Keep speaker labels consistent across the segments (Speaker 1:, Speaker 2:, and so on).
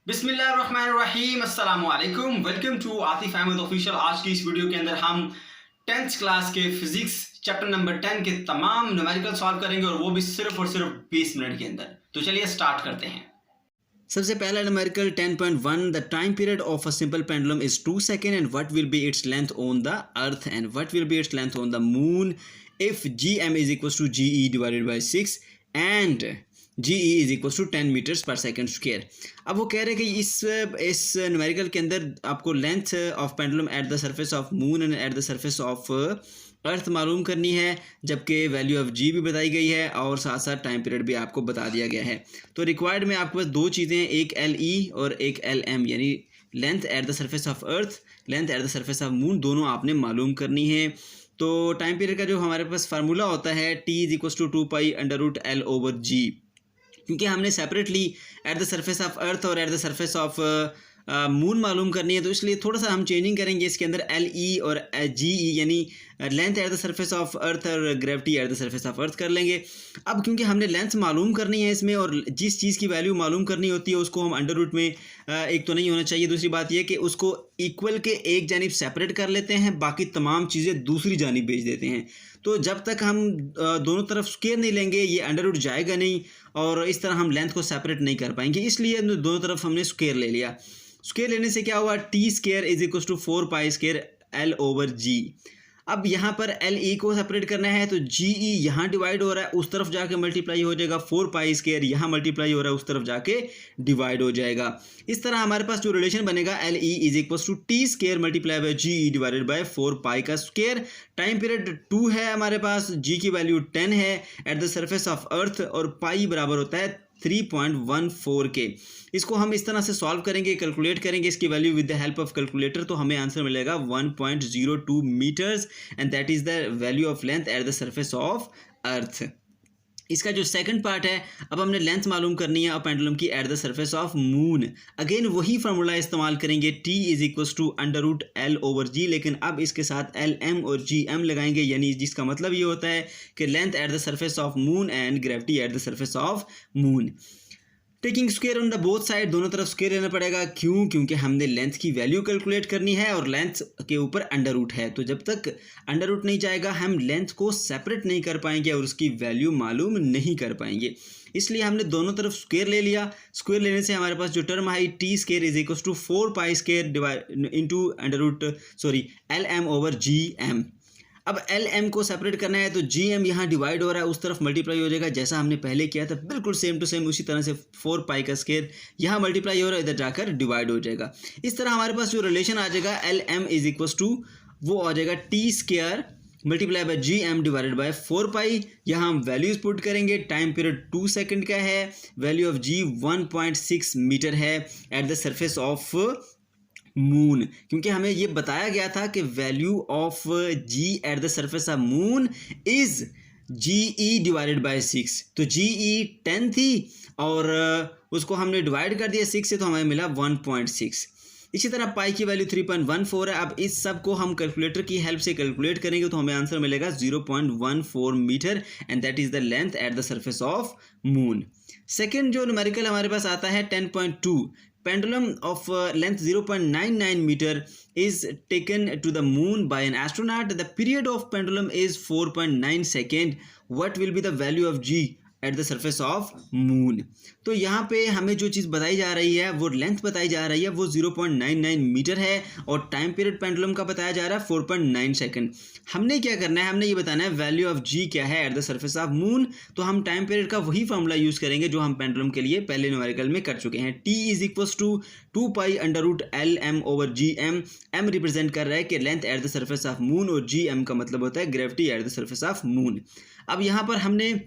Speaker 1: बिस्मिल्लाहिर्रहमानिर्रहीम अस्सलामु अलैकुम। Welcome to Atif Ahmed official. आज की इस वीडियो के अंदर हम 10th क्लास के फिजिक्स चैप्टर नंबर 10 के तमाम न्यूमेरिकल सॉल्व करेंगे और वो भी सिर्फ और सिर्फ 20 मिनट के अंदर। तो चलिए स्टार्ट करते हैं। सबसे पहला numerical 10.1, the time period of a simple pendulum is 2 second and what will be its length on the earth and what will be its length on the moon if GM is equal to GE divided by 6 and GE is equal to 10 metres पर second square. अब वो कह रहे हैं कि इस numerical के अंदर आपको length of pendulum eight the surface of moon and eight the surface of अर्थ मालूम करनी है, जबकि वैल्यू ऑफ G भी बताई गई है और साथ साथ टाइम पीरियड भी आपको बता दिया गया है। तो रिक्वायर्ड में आपके पास दो चीज़ें, एक LE और एक LM, यानी length at the surface of earth, length at the surface of moon, दोनों आपने मालूम करनी है। तो टाइम पीरियड का जो हमारे पास फार्मूला होता है T is equal to 2π√L/G, क्योंकि हमने separately at the surface of earth और at the surface of moon मालूम करनी है, तो इसलिए थोड़ा सा हम चेंजिंग करेंगे इसके अंदर LE और GE, यानी length at the surface of earth और gravity at the surface of earth कर लेंगे। अब क्योंकि हमने लेंथ मालूम करनी है इसमें और जिस चीज़ की वैल्यू मालूम करनी होती है उसको हम अंडर रूट में एक तो नहीं होना चाहिए, दूसरी बात यह कि उसको इक्वल के एक जानिब सेपरेट कर लेते हैं, बाकी तमाम चीज़ें दूसरी जानिब भेज देते हैं। तो जब तक हम दोनों तरफ स्क्वायर नहीं लेंगे ये अंडर रूट जाएगा नहीं और इस तरह हम लेंथ को सेपरेट नहीं कर पाएंगे, इसलिए दोनों तरफ हमने स्क्वायर ले लिया। स्क्वायर लेने से क्या हुआ, T square is equal to 4π square L/G। अब यहाँ पर LE को सेपरेट करना है तो GE यहाँ डिवाइड हो रहा है, उस तरफ जाके मल्टीप्लाई हो जाएगा, 4π स्क्वायर यहाँ मल्टीप्लाई हो रहा है, उस तरफ जाके डिवाइड हो जाएगा। इस तरह हमारे पास जो रिलेशन बनेगा LE is equal to T square multiply by GE divided by 4π का स्क्वायर। टाइम पीरियड 2 है हमारे पास, G की वैल्यू 10 है at the surface of earth और पाई बराबर होता है 3.14 के। इसको हम इस तरह से सॉल्व करेंगे, कैलकुलेट करेंगे इसकी value with the help of calculator, तो हमें आंसर मिलेगा 1.02 metres and that is the value of length at the surface of earth. इसका जो सेकंड पार्ट है, अब हमने लेंथ मालूम करनी है पेंडुलम की eight the surface of moon. Again वही फार्मूला इस्तेमाल करेंगे, T is equal to √L/G, लेकिन अब इसके साथ LM और GM लगाएंगे, यानी जिसका मतलब ये होता है कि length at the surface of moon and gravity at the surface of moon. Taking square on the both side, दोनों तरफ स्क्वायर लेना पड़ेगा। क्यों? क्योंकि हमने लेंथ की वैल्यू कैलकुलेट करनी है और लेंथ के ऊपर अंडर रूट है, तो जब तक अंडर रूट नहीं जाएगा हम लेंथ को सेपरेट नहीं कर पाएंगे और उसकी वैल्यू मालूम नहीं कर पाएंगे, इसलिए हमने दोनों तरफ स्क्वायर ले लिया। स्क्वायर लेने से हमारे पास जो टर्म है T square is equal to 4π square divide into under root LM/GM। अब LM को सेपरेट करना है तो GM यहाँ डिवाइड हो रहा है, उस तरफ मल्टीप्लाई हो जाएगा, जैसा हमने पहले किया था बिल्कुल सेम टू सेम उसी तरह से 4π का स्क्वायर यहाँ मल्टीप्लाई हो रहा है, इधर जाकर डिवाइड हो जाएगा। इस तरह हमारे पास जो रिलेशन आ जाएगा LM इज इक्वल टू वो आ जाएगा T square multiply by GM divided by 4π। यहाँ हम वैल्यूज पुट करेंगे, टाइम पीरियड 2 सेकेंड का है, वैल्यू ऑफ G 1.6 मीटर है at the surface of moon, क्योंकि हमें ये बताया गया था कि value of G at the surface of moon is GE divided by 6, तो GE 10 थी और उसको हमने डिवाइड कर दिया 6 से, तो हमें मिला 1.6। इसी तरह पाई की वैल्यू 3.14 है। अब इस सब को हम कैलकुलेटर की हेल्प से कैलकुलेट करेंगे तो हमें आंसर मिलेगा 0.14 metre and that is the length at the surface of moon. Second जो न्यूमेरिकल हमारे पास आता है 10.2, pendulum of length 0.99 meter is taken to the moon by an astronaut. The period of pendulum is 4.9 second. What will be the value of G at the surface of moon? तो यहाँ पे हमें जो चीज़ बताई जा रही है वो लेंथ बताई जा रही है वो 0.99 मीटर है और टाइम पीरियड पेंडुलम का बताया जा रहा है 4.9 सेकेंड। हमने क्या करना है, हमने ये बताना है वैल्यू ऑफ G क्या है at the surface of moon, तो हम टाइम पीरियड का वही फार्मूला यूज़ करेंगे जो हम पेंडुलम के लिए पहले न्यूमेरिकल में कर चुके हैं। T is equal to 2π√LM/GM। M represent कर रहा है कि length at the surface of moon और GM का मतलब होता है gravity at the surface of moon. अब यहाँ पर हमने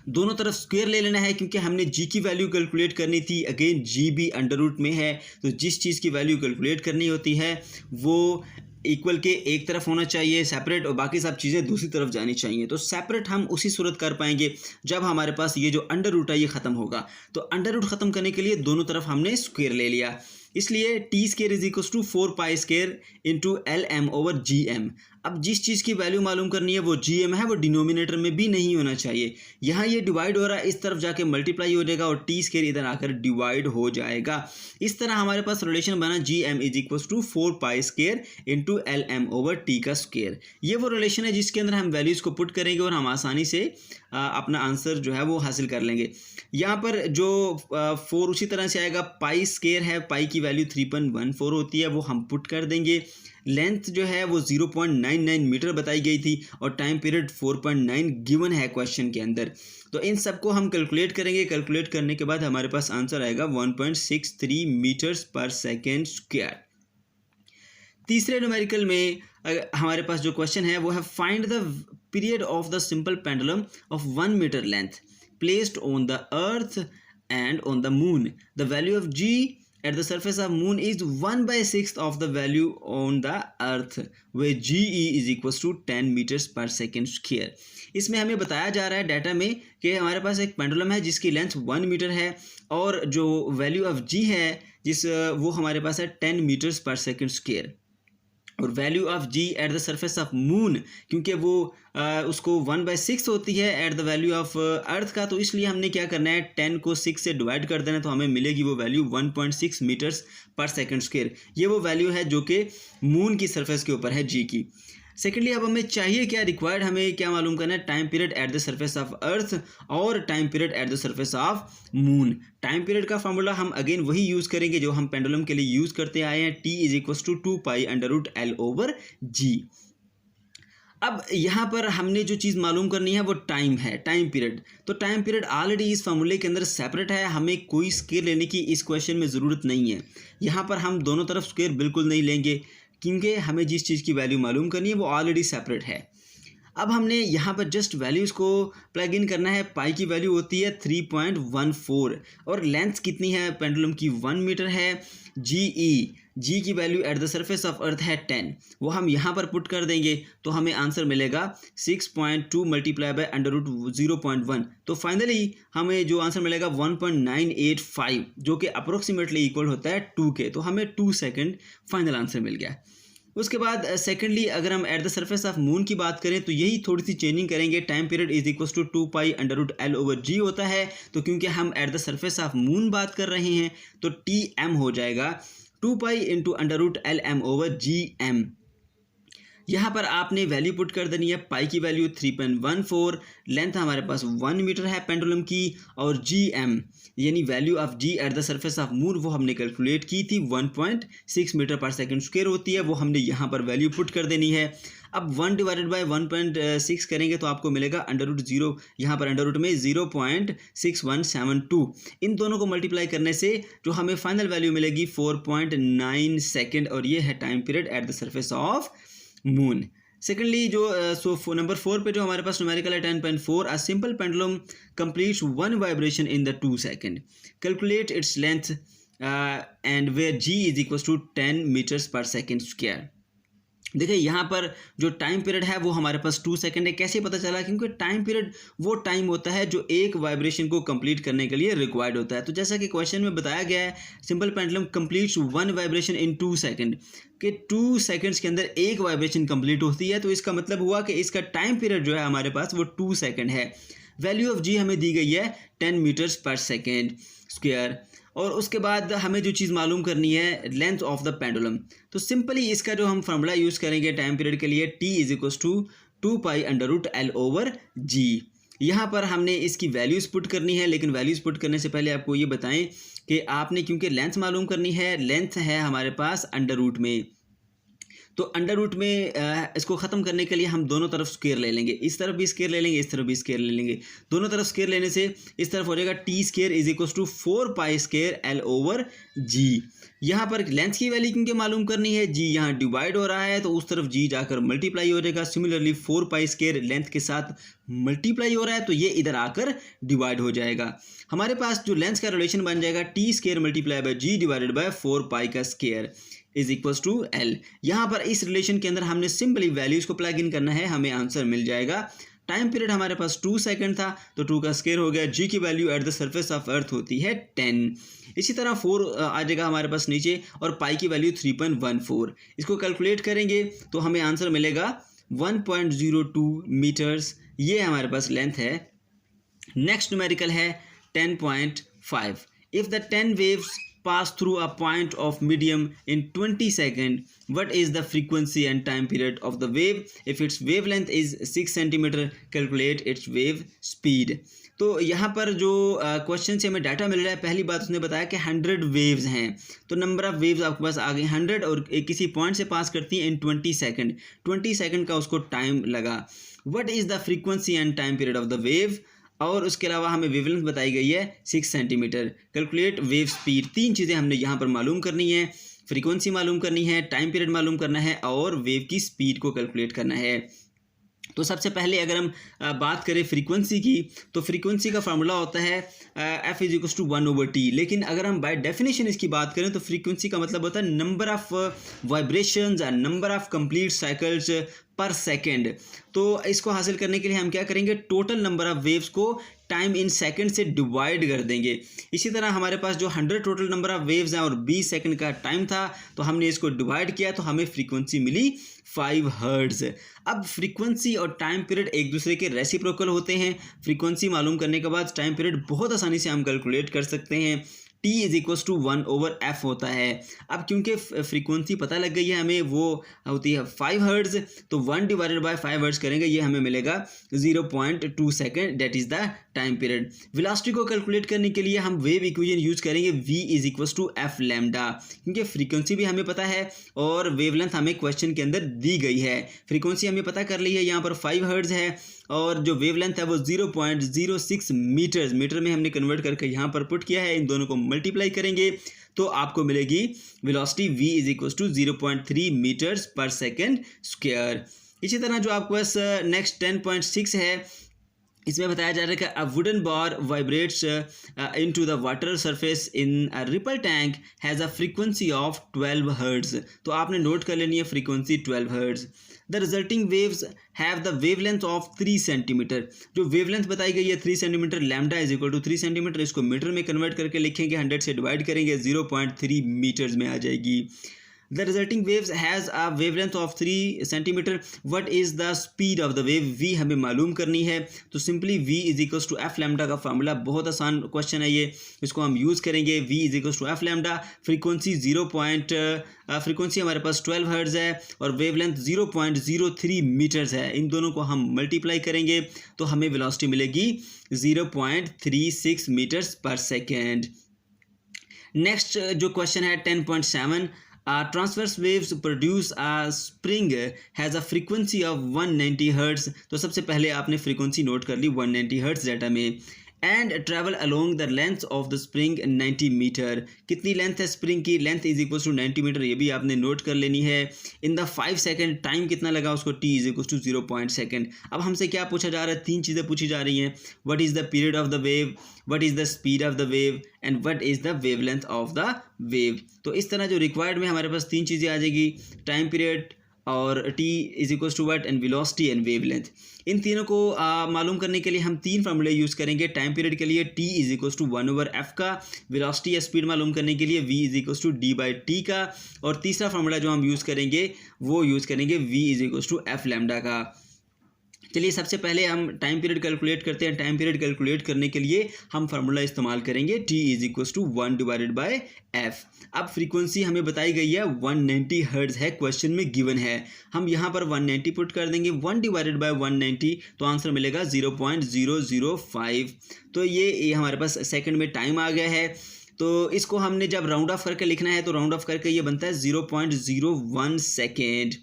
Speaker 1: दोनों तरफ स्क्वायर ले लेना है क्योंकि हमने G की वैल्यू कैलकुलेट करनी थी। अगेन G भी अंडर रूट में है, तो जिस चीज़ की वैल्यू कैलकुलेट करनी होती है वो इक्वल के एक तरफ होना चाहिए सेपरेट और बाकी सब चीज़ें दूसरी तरफ जानी चाहिए। तो सेपरेट हम उसी सूरत कर पाएंगे जब हमारे पास ये जो अंडर रूट है ये ख़त्म होगा। तो अंडर रूट ख़त्म करने के लिए दोनों तरफ हमने स्क्वायर ले लिया, इसलिए T square is equal to 4π square into LM/GM। अब जिस चीज़ की वैल्यू मालूम करनी है वो GM है, वो डिनोमिनेटर में भी नहीं होना चाहिए। यहाँ ये डिवाइड हो रहा है, इस तरफ जाके मल्टीप्लाई हो जाएगा और टी स्क्वायर इधर आकर डिवाइड हो जाएगा। इस तरह हमारे पास रिलेशन बना GM is equal to 4 pi square into LM over T का स्क्वायर। ये वो रिलेशन है जिसके अंदर हम वैल्यूज़ को पुट करेंगे और हम आसानी से अपना आंसर जो है वो हासिल कर लेंगे। यहाँ पर जो 4 उसी तरह से आएगा, पाई स्क्वायर है, पाई की वैल्यू 3.14 होती है, वो हम पुट कर देंगे। लेंथ जो है वो 0.99 मीटर बताई गई थी और टाइम पीरियड 4.9 गिवन है क्वेश्चन के अंदर। तो इन सबको हम कैलकुलेट करेंगे। कैलकुलेट करने के बाद हमारे पास आंसर आएगा 1.63 मीटर्स पर सेकेंड स्क्वायर। तीसरे न्यूमेरिकल में हमारे पास जो क्वेश्चन है वो है find the period of the simple pendulum of 1 metre length placed on the earth and on the moon. The value of G at the surface of moon is 1/6 of the value on the earth where GE is equals to 10 meters per second square। इसमें हमें बताया जा रहा है data में कि हमारे पास एक पेंडुलम है जिसकी लेंथ 1 मीटर है और जो वैल्यू ऑफ G है वो हमारे पास है 10 मीटर्स पर सेकेंड स्क्वायर। और value of G at the surface of moon, क्योंकि वो उसको 1/6 होती है at the value of earth का, तो इसलिए हमने क्या करना है 10 को 6 से डिवाइड कर देना, तो हमें मिलेगी वो वैल्यू 1.6 मीटर्स पर सेकेंड स्क्वायर। ये वो वैल्यू है जो कि मून की सरफेस के ऊपर है G की। सेकेंडली अब हमें चाहिए क्या, रिक्वायर्ड हमें क्या मालूम करना है, time period at the surface of earth और time period at the surface of moon. Time period का फार्मूला हम अगेन वही यूज़ करेंगे जो हम पेंडुलम के लिए यूज़ करते आए हैं, T is equal to 2 pi under root L over G। अब यहाँ पर हमने जो चीज़ मालूम करनी है वो टाइम है, टाइम पीरियड। तो टाइम पीरियड ऑलरेडी इस फार्मूले के अंदर सेपरेट है, हमें कोई स्क्वायर लेने की इस क्वेश्चन में ज़रूरत नहीं है। यहाँ पर हम दोनों तरफ स्क्वायर बिल्कुल नहीं लेंगे क्योंकि हमें जिस चीज़ की वैल्यू मालूम करनी है वो ऑलरेडी सेपरेट है। अब हमने यहाँ पर जस्ट वैल्यूज़ को प्लग इन करना है। पाई की वैल्यू होती है 3.14 और लेंथ कितनी है पेंडुलम की 1 मीटर है। जी की value eight the surface of अर्थ है 10, वो हम यहाँ पर पुट कर देंगे तो हमें आंसर मिलेगा 6.2 मल्टीप्लाई बाय अंडर रूट 0.1। तो फाइनली हमें जो आंसर मिलेगा 1.985 जो कि अप्रोक्सीमेटली इक्वल होता है 2 के। तो हमें 2 सेकेंड फाइनल आंसर मिल गया। उसके बाद सेकेंडली अगर हम at the surface of moon की बात करें तो यही थोड़ी सी चेंजिंग करेंगे। Time period is equal to 2 pi under root L over G होता है, तो क्योंकि हम at the surface of moon बात कर रहे हैं तो TM हो जाएगा 2 pi into under root LM over GM। यहाँ पर आपने वैल्यू पुट कर देनी है। पाई की वैल्यू 3.14, लेंथ हमारे पास 1 मीटर है पेंडुलम की, और GM यानी value of G at the surface of moon वो हमने कैलकुलेट की थी 1.6 मीटर पर सेकेंड स्क्वायर होती है, वो हमने यहाँ पर वैल्यू पुट कर देनी है। अब 1 डिवाइडेड बाई 1.6 करेंगे तो आपको मिलेगा अंडर रूट 0, यहाँ पर अंडर रूट में 0.6172। इन दोनों को मल्टीप्लाई करने से जो हमें फाइनल वैल्यू मिलेगी 4.9 सेकेंड, और ये है time period at the surface of moon. Secondly जो नंबर 4 पे जो हमारे पास न्यूमेरिकल है 10.4, a simple pendulum completes 1 vibration in the 2 second, calculate its length and where G is equal to 10 metres पर सेकेंड स्क्वायर। देखिए यहाँ पर जो टाइम पीरियड है वो हमारे पास 2 सेकेंड है। कैसे पता चला, क्योंकि टाइम पीरियड वो टाइम होता है जो एक वाइब्रेशन को कंप्लीट करने के लिए रिक्वायर्ड होता है। तो जैसा कि क्वेश्चन में बताया गया है, सिंपल पेंडुलम कंप्लीट्स 1 वाइब्रेशन इन 2 सेकेंड, कि 2 सेकेंड्स के अंदर एक वाइब्रेशन कंप्लीट होती है। तो इसका मतलब हुआ कि इसका टाइम पीरियड जो है हमारे पास वो 2 सेकेंड है। वैल्यू ऑफ G हमें दी गई है 10 मीटर्स पर सेकेंड स्क्वायर, और उसके बाद हमें जो चीज़ मालूम करनी है लेंथ ऑफ द पेंडुलम। तो सिंपली इसका जो हम फार्मूला यूज़ करेंगे टाइम पीरियड के लिए, T is equal to 2 pi under root L over G। यहाँ पर हमने इसकी वैल्यूज़ पुट करनी है, लेकिन वैल्यूज़ पुट करने से पहले आपको ये बताएं कि आपने क्योंकि लेंथ मालूम करनी है, लेंथ है हमारे पास अंडर रूट में, तो अंडर रूट में इसको ख़त्म करने के लिए हम दोनों तरफ स्क्वायर ले लेंगे, इस तरफ भी स्क्वायर ले लेंगे, इस तरफ भी स्क्वायर ले लेंगे। दोनों तरफ स्क्वायर लेने से इस तरफ हो जाएगा T square is equal to 4 pi square L over G। यहाँ पर लेंथ की वैल्यू क्योंकि मालूम करनी है, G यहाँ डिवाइड हो रहा है तो उस तरफ G जाकर मल्टीप्लाई हो जाएगा। सिमिलरली 4 पाई स्क्वायर लेंथ के साथ मल्टीप्लाई हो रहा है तो ये इधर आकर डिवाइड हो जाएगा। हमारे पास जो लेंथ का रिलेशन बन जाएगा T square multiply by G divided by 4 pi का square is equal to L। यहाँ पर इस रिलेशन के अंदर हमने सिंपली वैल्यूज़ को प्लग इन करना है, हमें आंसर मिल जाएगा। टाइम पीरियड हमारे पास 2 सेकंड था तो 2 का स्क्वायर हो गया। G की value eight the surface of अर्थ होती है 10। इसी तरह 4 आ जाएगा हमारे पास नीचे, और पाई की वैल्यू 3.14। इसको कैलकुलेट करेंगे तो हमें आंसर मिलेगा 1.02 मीटर्स, ये हमारे पास लेंथ है। नेक्स्ट न्यूमेरिकल है 10.5। If the 10 waves pass through a point of medium in 20 seconds, what is the frequency and time period of the wave? If its wavelength is 6 centimeter, calculate its wave speed. तो यहाँ पर जो question से हमें data मिल रहा है, पहली बात उसने बताया कि 100 वेव्स हैं, तो नंबर ऑफ वेव्स आपके पास आ गई 100 और किसी पॉइंट से पास करती हैं इन 20 सेकंड, 20 सेकंड का उसको टाइम लगा। What is the frequency and time period of the wave? और उसके अलावा हमें वेवलेंथ बताई गई है 6 सेंटीमीटर। कैलकुलेट वेव स्पीड, तीन चीज़ें हमने यहाँ पर मालूम करनी है, फ्रीक्वेंसी मालूम करनी है, टाइम पीरियड मालूम करना है और वेव की स्पीड को कैलकुलेट करना है। तो सबसे पहले अगर हम बात करें फ्रीक्वेंसी की, तो फ्रीक्वेंसी का फार्मूला होता है F = 1/T। लेकिन अगर हम बाय डेफिनेशन इसकी बात करें तो फ्रीक्वेंसी का मतलब होता है number of vibrations and number of complete cycles पर सेकेंड। तो इसको हासिल करने के लिए हम क्या करेंगे, टोटल नंबर ऑफ वेव्स को टाइम इन सेकंड से डिवाइड कर देंगे। इसी तरह हमारे पास जो 100 टोटल नंबर ऑफ वेव्स हैं और 20 सेकंड का टाइम था, तो हमने इसको डिवाइड किया तो हमें फ्रीक्वेंसी मिली 5 हर्ट्ज। अब फ्रीक्वेंसी और टाइम पीरियड एक दूसरे के रेसिप्रोकल होते हैं। फ्रीक्वेंसी मालूम करने के बाद टाइम पीरियड बहुत आसानी से हम कैलकुलेट कर सकते हैं। T = 1/f होता है। अब क्योंकि फ्रीक्वेंसी पता लग गई है हमें, वो होती है 5 हर्ट्ज, तो 1 / 5 हर्ट्ज करेंगे, ये हमें मिलेगा 0.2 second, that is the time period. Velocity को कैलकुलेट करने के लिए हम वेव इक्वेशन यूज़ करेंगे V = f लैम्डा, क्योंकि फ्रीक्वेंसी भी हमें पता है और वेवलेंथ हमें क्वेश्चन के अंदर दी गई है। फ्रीक्वेंसी हमें पता कर ली है, यहाँ पर 5 हर्ट्ज है और जो वेवलेंथ है वो 0.06 मीटर्स, मीटर में हमने कन्वर्ट करके यहाँ पर पुट किया है। इन दोनों को मल्टीप्लाई करेंगे तो आपको मिलेगी वेलोसिटी V = 0.3 मीटर्स पर सेकेंड स्क्वायर। इसी तरह जो आपके पास नेक्स्ट 10.6 है, इसमें बताया जा रहा है कि a wooden bar vibrates into the water surface in a ripple tank has a frequency of 12 hertz. तो आपने नोट कर लेनी है frequency 12 hertz. The resulting waves have the wavelength of 3 centimetre. जो वेवलेंथ बताई गई है 3 सेंटीमीटर, लैम्डा = 3 सेंटीमीटर, इसको मीटर में कन्वर्ट करके लिखेंगे, 100 से डिवाइड करेंगे, 0.3 मीटर्स में आ जाएगी। The resulting waves has a wavelength of 3 centimeter. What is the speed of the wave? V हमें मालूम करनी है, तो सिंपली V = f लैम्डा का फार्मूला, बहुत आसान क्वेश्चन है ये, इसको हम यूज़ करेंगे। V = f lambda, frequency frequency हमारे पास 12 हर्ट्ज है और वेवलेंथ 0.03 मीटर्स है। इन दोनों को हम मल्टीप्लाई करेंगे तो हमें वेलोसिटी मिलेगी 0.36 मीटर्स पर सेकेंड। नेक्स्ट जो क्वेश्चन है 10.7, transverse waves produce a spring has a frequency of 190 hertz। तो सबसे पहले आपने फ्रीक्वेंसी नोट कर ली 190 हर्ट्ज डाटा में। And travel along the length of the spring 90 metre. कितनी लेंथ है स्प्रिंग की? लेंथ = 90 मीटर, ये भी आपने नोट कर लेनी है। इन द 5 सेकेंड, टाइम कितना लगा उसको? T = 0 second. अब हमसे क्या पूछा जा रहा है? तीन चीज़ें पूछी जा रही हैं। What is the period of the wave, what is the speed of the wave and what is the wavelength of the wave. तो इस तरह जो रिक्वायर्ड में हमारे पास तीन चीज़ें आ जाएगी, टाइम पीरियड और T = what and velocity and wavelength. इन तीनों को मालूम करने के लिए हम तीन फार्मूले यूज़ करेंगे। टाइम पीरियड के लिए T = 1/f का, वेलोसिटी या स्पीड मालूम करने के लिए V = d/t का, और तीसरा फार्मूला जो हम यूज़ करेंगे वो यूज़ करेंगे V = f लैम्डा का। चलिए सबसे पहले हम टाइम पीरियड कैलकुलेट करते हैं। टाइम पीरियड कैलकुलेट करने के लिए हम फार्मूला इस्तेमाल करेंगे T = 1/f। अब फ्रीक्वेंसी हमें बताई गई है 190 हर्ट्ज है, क्वेश्चन में गिवन है। हम यहाँ पर 190 पुट कर देंगे, 1/190, तो आंसर मिलेगा 0.005। तो ये हमारे पास सेकंड में टाइम आ गया है। तो इसको हमने जब राउंड ऑफ करके लिखना है तो राउंड ऑफ करके ये बनता है 0.01 सेकेंड।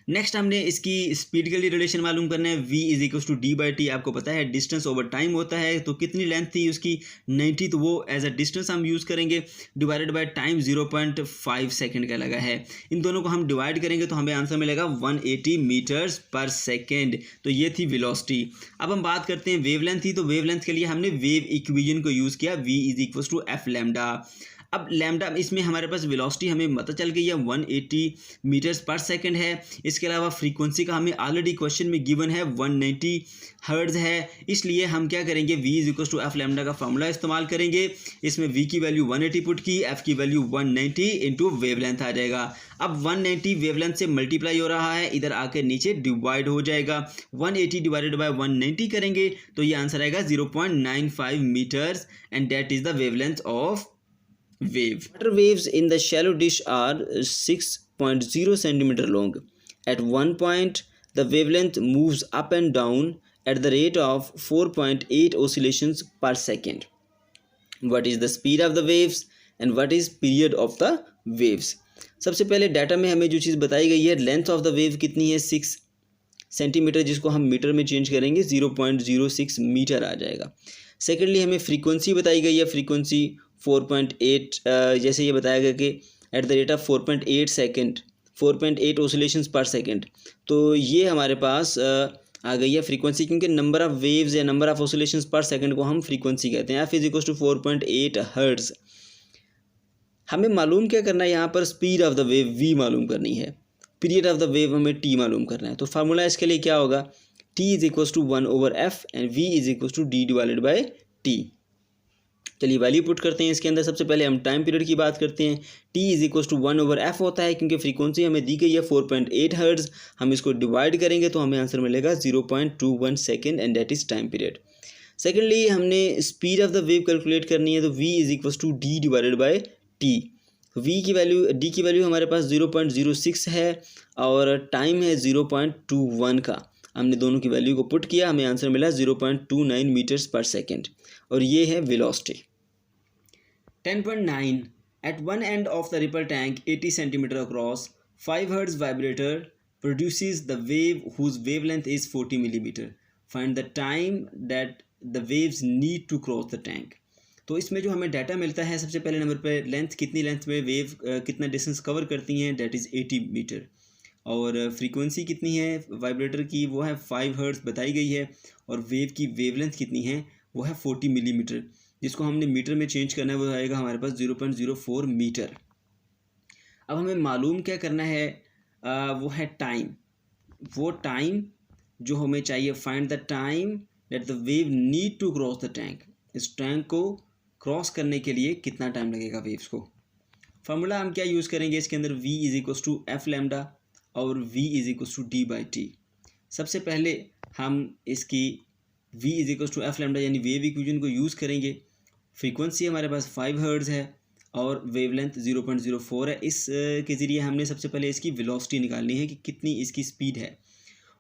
Speaker 1: नेक्स्ट हमने इसकी स्पीड के लिए रिलेशन मालूम करना है। V = d/t, आपको पता है डिस्टेंस ओवर टाइम होता है, तो कितनी लेंथ थी उसकी? 90, तो वो एज अ डिस्टेंस हम यूज़ करेंगे, डिवाइडेड बाय टाइम 0.5 सेकेंड का लगा है। इन दोनों को हम डिवाइड करेंगे तो हमें आंसर मिलेगा 180 मीटर्स पर सेकेंड। तो ये थी वेलोसिटी। अब हम बात करते हैं वेवलेंथ थी, तो वेवलेंथ के लिए हमने वेव इक्वेशन को यूज़ किया, V = f लैम्डा। अब लैम्डा इसमें हमारे पास वेलोसिटी हमें पता चल गई है 180 मीटर्स पर सेकंड है। इसके अलावा फ्रीक्वेंसी का हमें ऑलरेडी क्वेश्चन में गिवन है 190 हर्ट्ज है, इसलिए हम क्या करेंगे v is equal to F lambda का फॉर्मूला इस्तेमाल करेंगे। इसमें v की वैल्यू 180 पुट की, f की वैल्यू 190 इंटू वेवलेंथ आ जाएगा। अब 190 वेवलेंथ से मल्टीप्लाई हो रहा है, इधर आकर नीचे डिवाइड हो जाएगा। 180 डिवाइडेड बाय 190 करेंगे तो ये आंसर आएगा 0.95 metres and that is the wavelength of wave. Water waves in the shallow dish are 6.0 centimeter long. At one point, the wavelength moves up and down at the rate of 4.8 oscillations per second. What is the speed of the waves and what is period of the waves? सबसे पहले data में हमें जो चीज़ बताई गई है, length of the wave कितनी है 6 सेंटीमीटर, जिसको हम मीटर में चेंज करेंगे 0.06 मीटर आ जाएगा। सेकेंडली हमें फ्रीक्वेंसी बताई गई है, फ्रीक्वेंसी 4.8 जैसे ये बताया गया कि at the rate of 4.8 oscillations per second. तो ये हमारे पास आ गई है फ्रीक्वेंसी, क्योंकि नंबर ऑफ वेव्स या number of oscillations per second को हम फ्रीक्वेंसी कहते हैं। F is equal to 4.8 hertz. हमें मालूम क्या करना है यहाँ पर, speed of the wave v मालूम करनी है, पीरियड ऑफ द वेव हमें t मालूम करना है। तो फार्मूला इसके लिए क्या होगा, t is equal to 1/f and v is equal to d divided by t। चलिए वैल्यू पुट करते हैं इसके अंदर। सबसे पहले हम टाइम पीरियड की बात करते हैं। t is equal to 1/f होता है, क्योंकि फ्रीक्वेंसी हमें दी गई है 4.8 हर्ट्ज। हम इसको डिवाइड करेंगे तो हमें आंसर मिलेगा 0.21 second and that is time period. Secondly हमने speed of the wave calculate करनी है, तो v is equal to d divided by t। v की वैल्यू d की वैल्यू हमारे पास 0.06 है और टाइम है 0.21 का। हमने दोनों की वैल्यू को पुट किया, हमें आंसर मिला 0.29 मीटर्स पर सेकेंड और ये है velocity. 10.9 At one end of the ripple tank 80 cm across, 5 Hz vibrator produces the wave whose wavelength is 40 mm. Find the time that the waves need to cross the tank. तो इसमें जो हमें data मिलता है, सबसे पहले number पर length, कितनी लेंथ में वेव कितना डिस्टेंस कवर करती हैं, दैट इज़ 80 मीटर। और फ्रीक्वेंसी कितनी है वाइब्रेटर की, वो है 5 हर्ट्ज बताई गई है। और वेव की वेवलेंथ कितनी है, वो है 40 मिलीमीटर, जिसको हमने मीटर में चेंज करना है, वो आएगा हमारे पास 0.04 मीटर। अब हमें मालूम क्या करना है, वो है टाइम। वो टाइम जो हमें चाहिए, find the time that the wave need to cross the tank. इस टैंक को क्रॉस करने के लिए कितना टाइम लगेगा वेव्स को। फार्मूला हम क्या यूज़ करेंगे इसके अंदर, v is equal to F lambda और v is equal to d by T. सबसे पहले हम इसकी v is equal to F lambda यानी वेव इक्वेशन को यूज़ करेंगे। फ्रीक्वेंसी हमारे पास 5 हर्ट्ज है और वेवलेंथ 0.04 है। इस के ज़रिए हमने सबसे पहले इसकी वेलोसिटी निकालनी है कि कितनी इसकी स्पीड है।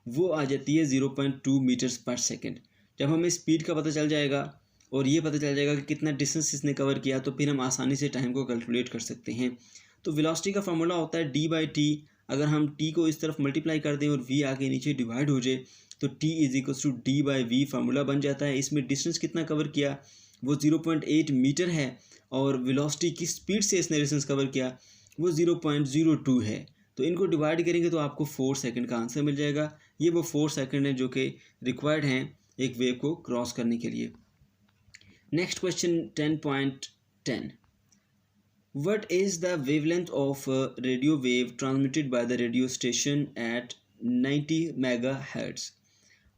Speaker 1: वो आ जाती है 0.2 मीटर्स पर सेकेंड। जब हमें स्पीड का पता चल जाएगा और ये पता चल जाएगा कि कितना डिस्टेंस इसने कवर किया, तो फिर हम आसानी से टाइम को कैलकुलेट कर सकते हैं। तो वेलोसिटी का फार्मूला होता है d बाई टी। अगर हम t को इस तरफ मल्टीप्लाई कर दें और v आगे नीचे डिवाइड हो जाए तो t is equal to d by v formula बन जाता है। इसमें डिस्टेंस कितना कवर किया, वो 0.8 मीटर है और वेलोसिटी की स्पीड से इसने डिस्टेंस कवर किया वो 0.02 है। तो इनको डिवाइड करेंगे तो आपको 4 सेकंड का आंसर मिल जाएगा। ये वो 4 सेकंड है जो कि रिक्वायर्ड हैं एक वेव को क्रॉस करने के लिए। Next question 10.10 What is the wavelength of a radio wave transmitted by the radio station at 90 megahertz?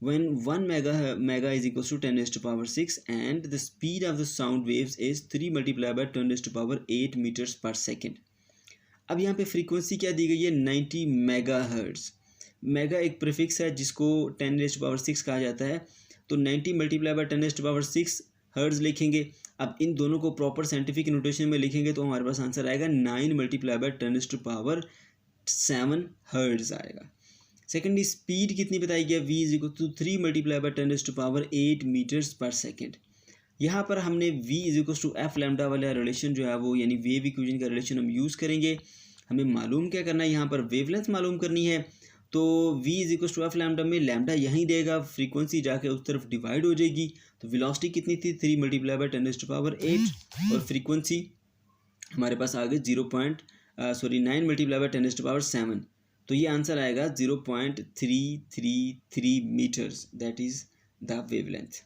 Speaker 1: When 1 mega is equals to 10 raised to power 6 and the speed of the sound waves is 3 multiplied by 10 raised to power 8 meters per second. अब यहाँ पे frequency क्या दी गई है, 90 megahertz. Mega एक prefix है जिसको 10 raise to power 6 कहा जाता है। तो 90 multiply by 10 raise to power 6 hertz लिखेंगे। अब इन दोनों को प्रॉपर साइंटिफिक नोटेशन में लिखेंगे तो हमारे पास आंसर आएगा 9 multiply by 10 raise to power 7 hertz आएगा। सेकेंडली स्पीड कितनी बताई गई है, v is equal to 3 multiply by 10 raise to power 8 meters पर सेकेंड। यहाँ पर हमने v is equal to F lambda वाला रिलेशन जो है वो यानी वेव इक्वेशन का रिलेशन हम यूज़ करेंगे। हमें मालूम क्या करना है, यहाँ पर वेवलेंथ मालूम करनी है। तो v is equal to F lambda में लैम्डा यहीं देगा, फ्रीक्वेंसी जाके उस तरफ डिवाइड हो जाएगी। तो वेलोसिटी कितनी थी, 3 multiply by 10 raise to power 8 और फ्रीक्वेंसी हमारे पास आ गई 9 multiply by 10 raise to power 7। तो ये आंसर आएगा 0.333 meters, that is the wavelength.